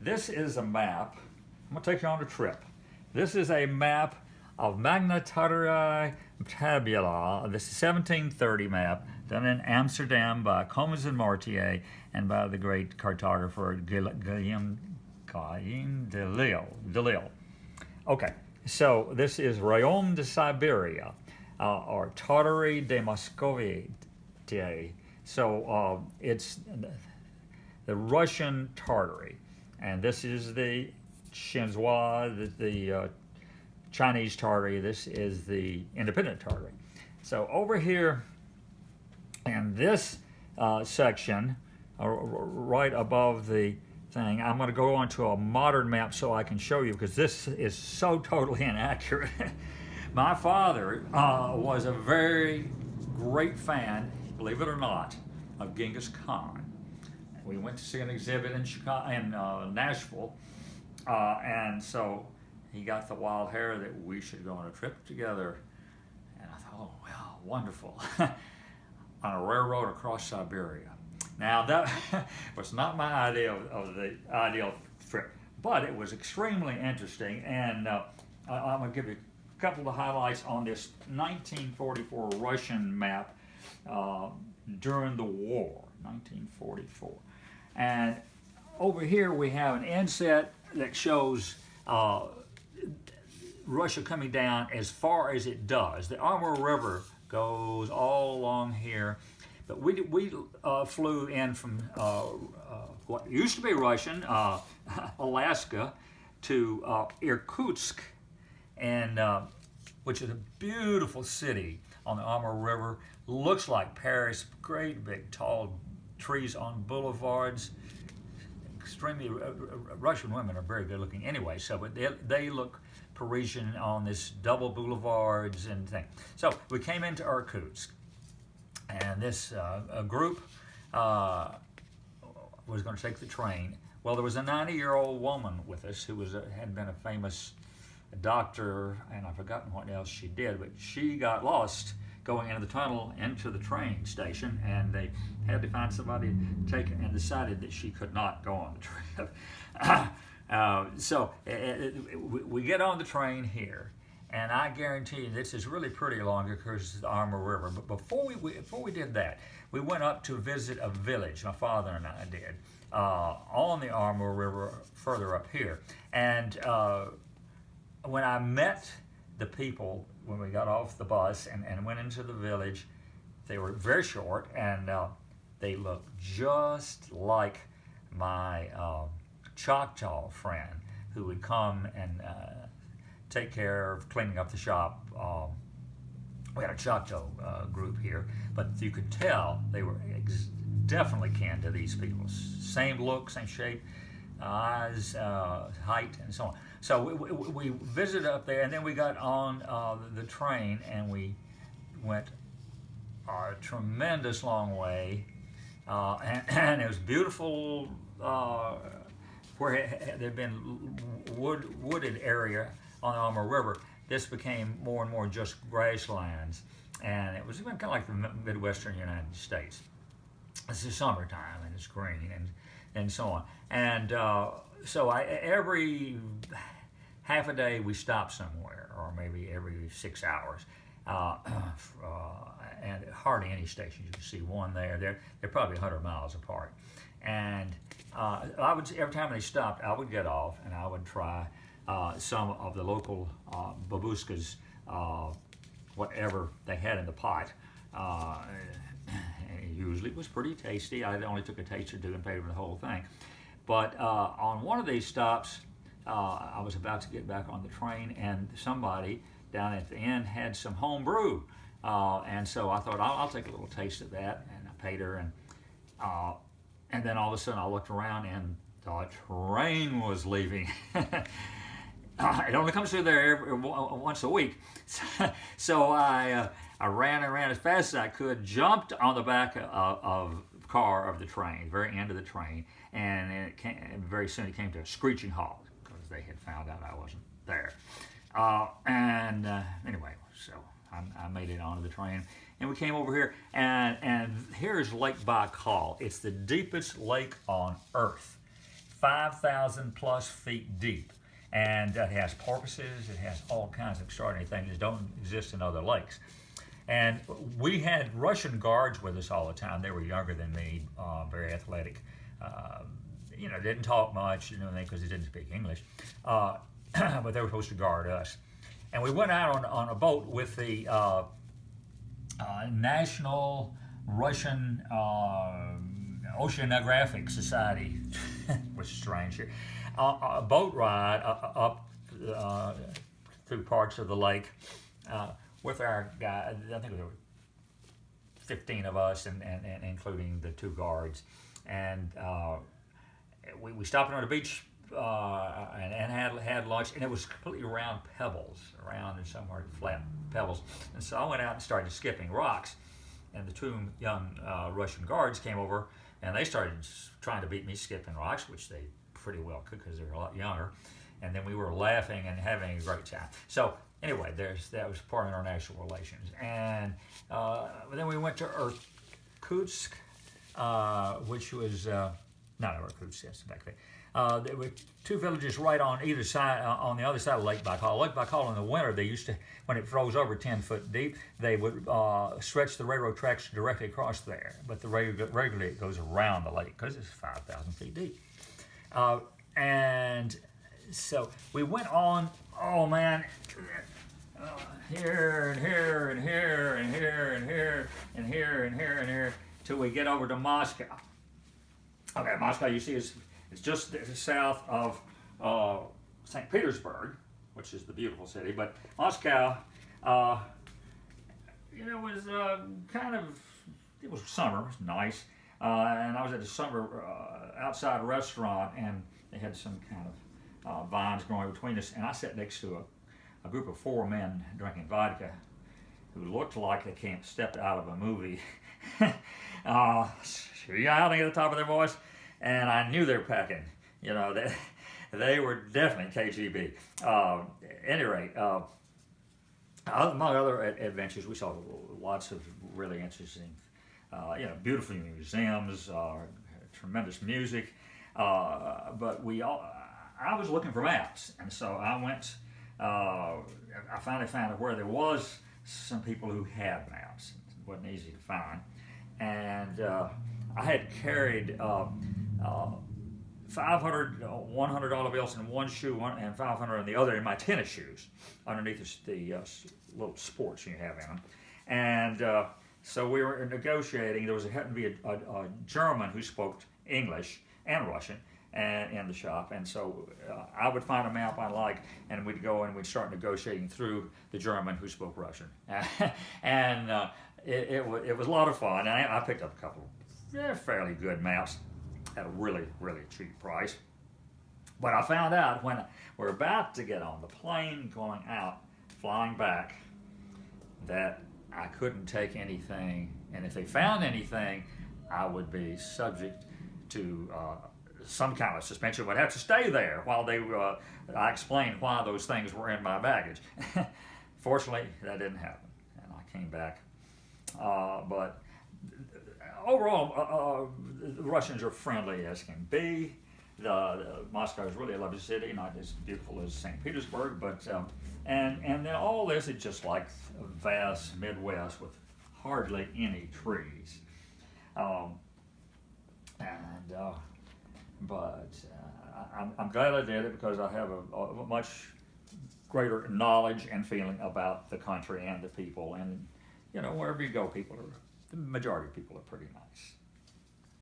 This is a map. I'm going to take you on a trip. This is a map of Magna Chartae Tabula. This is a 1730 map done in Amsterdam by Comes and Mortier and by the great cartographer Guillaume de Lille. Okay, so this is Royaume de Siberia, or Tartary de Moscovie. So it's the Russian Tartary, and this is the Xinhua, the Chinese Tartary. This is the independent Tartary. So over here in this section, right above the thing, I'm going to go on to a modern map so I can show you, because this is so totally inaccurate. My father was a very great fan, believe it or not, of Genghis Khan. We went to see an exhibit in Nashville, and so he got the wild hair that we should go on a trip together. And I thought, oh, well, wonderful. On a railroad across Siberia. Now, that was not my idea of the ideal trip, but it was extremely interesting, and I'm going to give you a couple of highlights on this 1944 Russian map during the war, 1944. And over here we have an inset that shows Russia coming down as far as it does. The Amur River goes all along here, but we flew in from what used to be Russian, Alaska, to Irkutsk, and which is a beautiful city on the Amur River. Looks like Paris, great big tall trees on boulevards. Extremely, Russian women are very good looking anyway, so but they look Parisian on this double boulevards and thing. So we came into Irkutsk, and this group was going to take the train. Well, there was a 90-year-old woman with us who had been a famous doctor, and I've forgotten what else she did, but she got lost going into the tunnel into the train station, and they had to find somebody to take it, and decided that she could not go on the trip. So we get on the train here, and I guarantee you this is really pretty along because it's the Amur River. But before we did that, we went up to visit a village. My father and I did on the Amur River, further up here. And when I met the people when we got off the bus and went into the village, they were very short, and they looked just like my Choctaw friend who would come and take care of cleaning up the shop. We had a Choctaw group here, but you could tell they were definitely kin to these people. Same look, same shape, eyes, height, and so on. So we visited up there, and then we got on the train, and we went a tremendous long way, and it was beautiful where there'd been wooded area on the Amur River. This became more and more just grasslands, and it was kind of like the Midwestern United States. It's the summertime, and it's green, and so on. And so every half a day we stopped somewhere, or maybe every 6 hours. And hardly any stations. You can see one there. They're probably 100 miles apart. And every time they stopped, I would get off and I would try some of the local babuskas, whatever they had in the pot. And usually it was pretty tasty. I only took a taste or two and paid for the whole thing. But on one of these stops, I was about to get back on the train, and somebody down at the end had some home brew. And so I thought, I'll take a little taste of that, and I paid her. And then all of a sudden I looked around, and the train was leaving. It only comes through there once a week. So I ran as fast as I could, jumped on the back of car of the train, very end of the train, and very soon it came to a screeching halt because they had found out I wasn't there. Anyway, so I made it onto the train, and we came over here, and here's Lake Baikal. It's the deepest lake on Earth, 5,000 plus feet deep. And it has porpoises, it has all kinds of extraordinary things that don't exist in other lakes. And we had Russian guards with us all the time. They were younger than me, very athletic. Didn't talk much, because they didn't speak English. But they were supposed to guard us. And we went out on a boat with the National Russian Oceanographic Society, which is strange here. A boat ride up through parts of the lake with our guy. I think there were 15 of us, and including the 2 guards. And we stopped on the beach and had lunch, and it was completely round pebbles, around and somewhere flat pebbles. And so I went out and started skipping rocks, and the 2 young Russian guards came over, and they started trying to beat me skipping rocks, which they pretty well could because they were a lot younger. And then we were laughing and having a great time. So anyway, that was part of international relations. And then we went to Irkutsk, which was not Irkutsk, that's back there. There were 2 villages right on either side, on the other side of Lake Baikal. Lake Baikal in the winter, they used to, when it froze over 10 foot deep, they would stretch the railroad tracks directly across there. But regularly it goes around the lake because it's 5,000 feet deep. And so we went on, oh man, here and here and here and here and here and here and here and here till we get over to Moscow. Okay, Moscow, you see, it's just south of St. Petersburg, which is the beautiful city. But Moscow, was it was summer, it was nice. And I was at a summer outside restaurant, and they had some kind of vines growing between us. And I sat next to a group of 4 men drinking vodka who looked like they stepped out of a movie. Yelling at the top of their voice, and I knew they were packing. They were definitely KGB. At any rate, among other adventures, we saw lots of really interesting, beautiful museums, tremendous music. But I was looking for maps, and so I went. I finally found where there was some people who had maps. It wasn't easy to find, and I had carried 500 $100 bills in one shoe and 500 in the other in my tennis shoes underneath the little sports you have in them. And so we were negotiating. There happened to be a German who spoke English and Russian in the shop. And so I would find a map I liked, and we'd go and we'd start negotiating through the German who spoke Russian. And it was a lot of fun. And I picked up a couple fairly good maps at a really, really cheap price. But I found out when we're about to get on the plane going out, flying back, that I couldn't take anything. And if they found anything, I would be subject to some kind of suspension. Would have to stay there while I explained why those things were in my baggage. Fortunately, that didn't happen, and I came back. But overall, the Russians are friendly as can be. Moscow is really a lovely city, not as beautiful as St. Petersburg, but and then all this is just like a vast Midwest with hardly any trees. I'm glad I did it because I have a much greater knowledge and feeling about the country and the people, and wherever you go, the majority of people are pretty nice.